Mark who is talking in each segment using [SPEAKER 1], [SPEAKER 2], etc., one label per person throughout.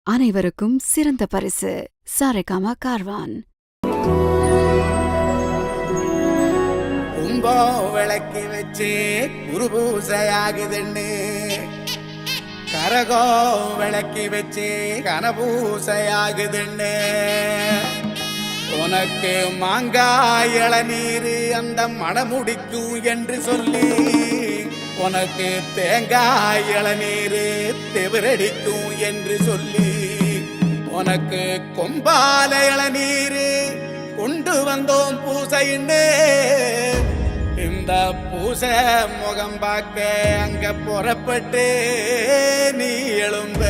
[SPEAKER 1] அனைவருக்கும் சிறந்த பரிசு சாரேகாமா கார்வான்.
[SPEAKER 2] கும்பம் விளக்கி வச்சு குருபூசையாகுதுன்னு, கரகம் விளக்கி வச்சு கனபூசையாகுதுன்னு, உனக்கு மாங்காய் இளநீர் அந்த மணமுடிக்கும் என்று சொல்லி, உனக்கு தேங்காய் இளநீர் தெவிரடிக்கும் என்று சொல்லி, உனக்கு கொம்பால இளநீர் கொண்டு வந்தோம் பூசைன்னு. இந்த பூசை முகம் பார்க்க அங்க புறப்பட்டு நீ எழும்ப.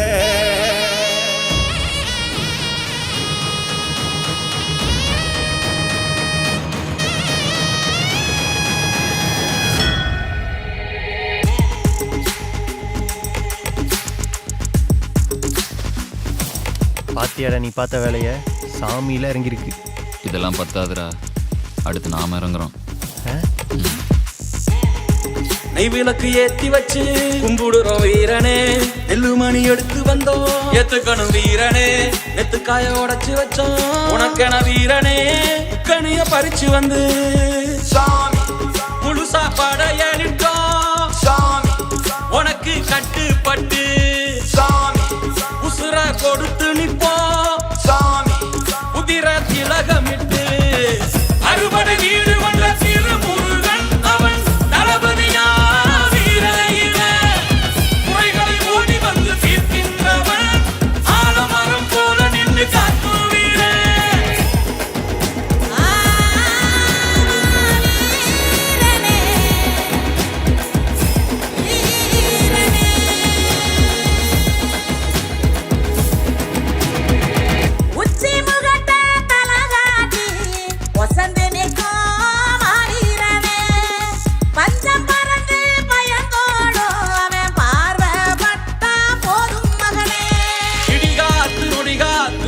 [SPEAKER 3] பாத்தியாடா நீ பார்த்த வேலைய? சாமியில இறங்கிருக்கு.
[SPEAKER 4] இதெல்லாம் பத்தாதுரா, அடுத்து நாம இறங்குறோம்.
[SPEAKER 5] நெய் விளக்கு ஏத்தி வச்சு கும்பிடுறோம் வீரனே, நெல்லுமணி எடுத்து வந்தோம் ஏத்துக்கணும் வீரனே, நெத்துக்காய உடைச்சு வச்சோம் உனக்கென வீரனே, கனிய பறிச்சு வந்து சாமி முழு சாப்பாட ஏறிட்டோம் சாமி, உனக்கு கட்டுப்பட்டு சாமி உசுர கொடுத்து நிப்போம் சாமி, உதிர திலகமிட்டு அறுபடை வீடு வந்த திருமுருகன் அவன் தளபதியா வீரையில முறைகளை ஓடி வந்து தீர்க்கின்றவன், ஆலமரம் போல நின்று காக்கும் வீரே.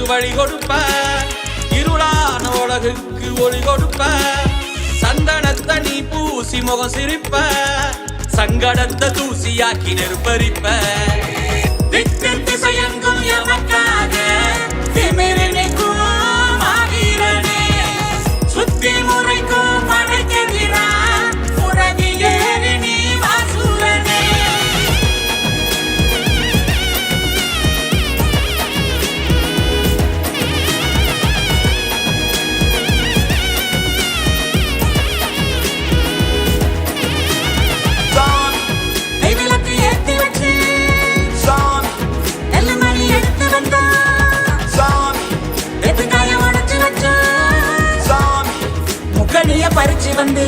[SPEAKER 5] வழி கொடுப்ப இருளான உலகுக்கு ஒளி கொடுப்ப, சந்தனத்தை நீ பூசி முகம் சிரிப்ப, சங்கடத்தை தூசியாக்கி நெருப்பரிப்ப, திக்கு செய்யங்கும் எமக்காக திமிரினைக்கும் மாவீரனே, சுத்தி முறைக்கும் படைக்கெதிரா உறவி ஏறி நீ வாசூரனே. பறிச்சு வந்து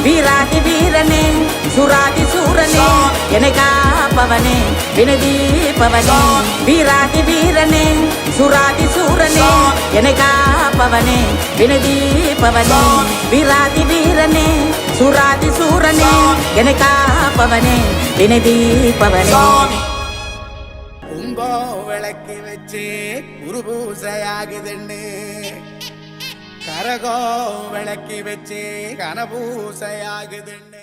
[SPEAKER 5] வீராதி வீரனே சுராதி சூரனே என்னை காப்பவனே வினதீபவனே, வீராதி வீரனே சுராதி சூரனே என்னை காப்பவனே வினதீபவனே, வீராதி வீரனே சுராதி சூரனே என்னை காப்பவனே வினதீபவனே.
[SPEAKER 2] கும்பம் விளக்கி வச்சு குருபூசையாகுதுன்னு, கரகம் விளக்கி வச்சு கனபூசையாகுதுன்னு.